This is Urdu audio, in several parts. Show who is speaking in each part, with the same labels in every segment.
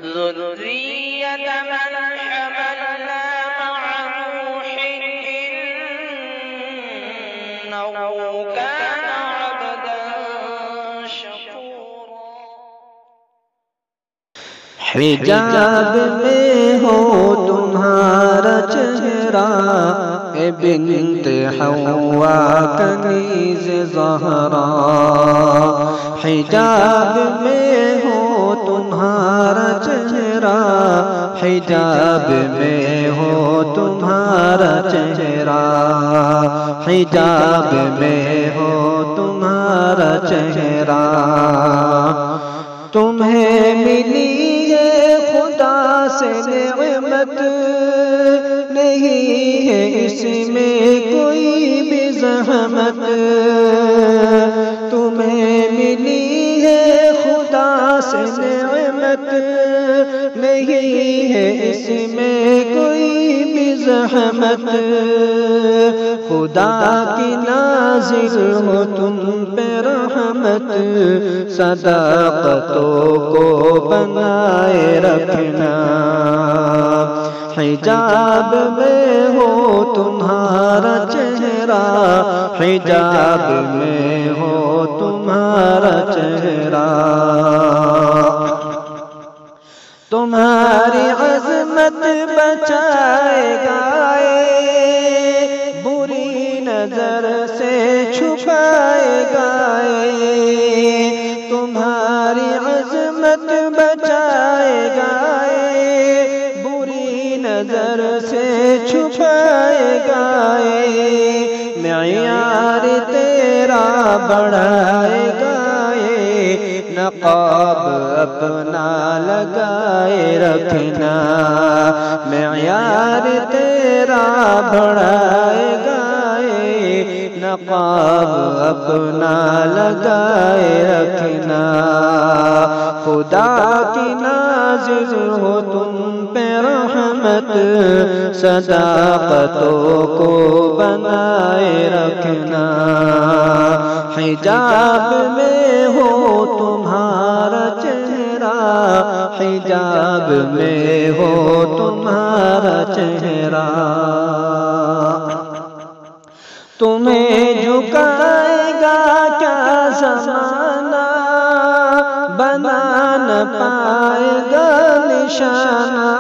Speaker 1: ذرية من حملنا مع نوح إنه كان عبدا شكورا.
Speaker 2: حجاب میں ہو تمہارا چہرہ اے بنت حوا کنیز زہرا، حجاب میں ہو تمہارا چہرہ، حجاب میں ہو تمہارا چہرہ، حجاب میں ہو تمہارا چہرہ، تمہیں ملی ہے خدا سے نعمت، نہیں ہے اس میں کوئی بھی زحمت، تمہیں ملی ہے خدا سے نعمت، نہیں ہے اس میں کوئی بھی زحمت، خدا کی نازل ہو تم پہ رحمت، صداقتوں کو بنائے رکھنا، حجاب میں ہو تمہارا چہرہ، حجاب میں ہو تمہارا چہرہ، تمہاری عظمت بچائے گائے، بری نظر سے چھپائے گائے، تمہاری عظمت بچائے گائے، بری نظر سے چھپائے گائے، معیار تیرا بڑھائے گائے، نقاب اپنا لگائے رکھنا، معیار تیرا بڑھائے گائے، نقاب اپنا لگائے رکھنا، خدا کی نازل ہو تم پہ رحمت، صداقتوں کو بنائے رکھنا، حجاب میں ہو تمہارا چہرہ، حجاب میں ہو تمہارا چہرہ، تمہیں جھکائے گا کیا زمانہ، بنا نہ پائے گا نشانہ،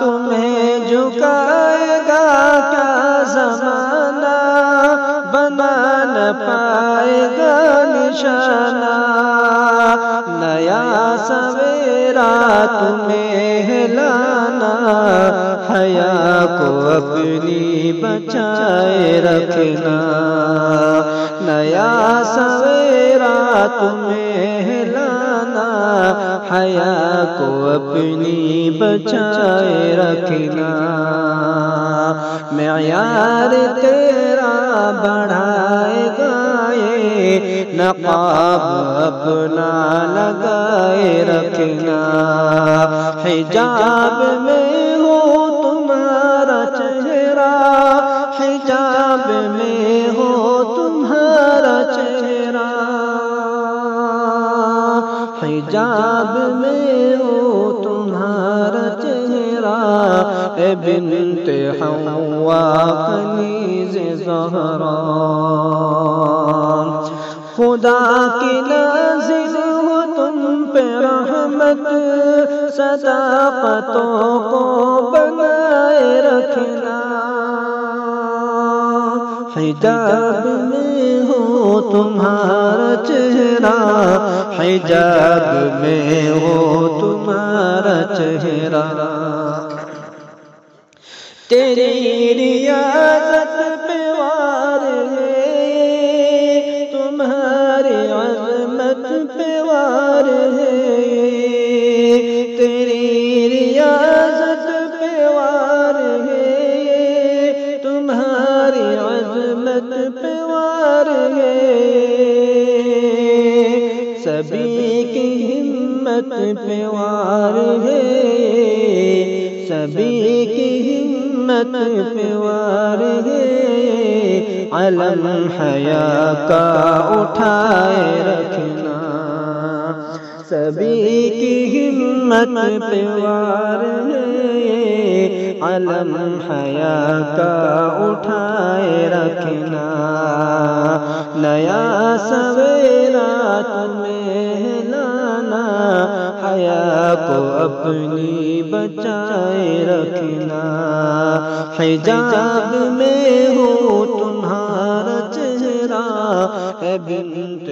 Speaker 2: تمہیں جھکائے گا کیا زمانہ، بنا نہ پائے گا نشانہ، نیا سویرا تمہیں ہلانا، حیا کو اپنی بچائے رکھنا، نیا سویرا تمہیں ہلانا، حیا کو اپنی بچائے رکھنا، معیار تیرا بڑھائے گائے، نقاب اپنا لگائے رکھنا، حجاب میں ہو تمہارا چہرہ، حجاب میں ہو تمہارا چہرہ، حجاب میں ہو تمہارا چہرہ، اے بنت حوا کنیز زہرا، خدا کی نازل ہو تم پہ رحمت، صداقتوں کو بنائے رکھنا، حجاب میں ہو تمہارا چہرہ، حجاب میں ہو تمہارا چہرہ، تیری ریاضت پہ وار ہے، تمہاری عظمت پہ وار ہے، تیری ریاضت پہ وار ہے، تمہاری عظمت پہ وار ہے، سبھی کی ہمت پہ وار ہے، سبھی کی ہمت پہ وار ہے، علم حیا کا اٹھائے رکھنا، سبھی کی ہمت پہ وار ہے یہ علم حیا کا اٹھائے رکھنا، نیا سویرا تمہیں لانا، حیا کو اپنی بچائے رکھنا، حجاب میں ہو تمہارا چہرہ اے بنت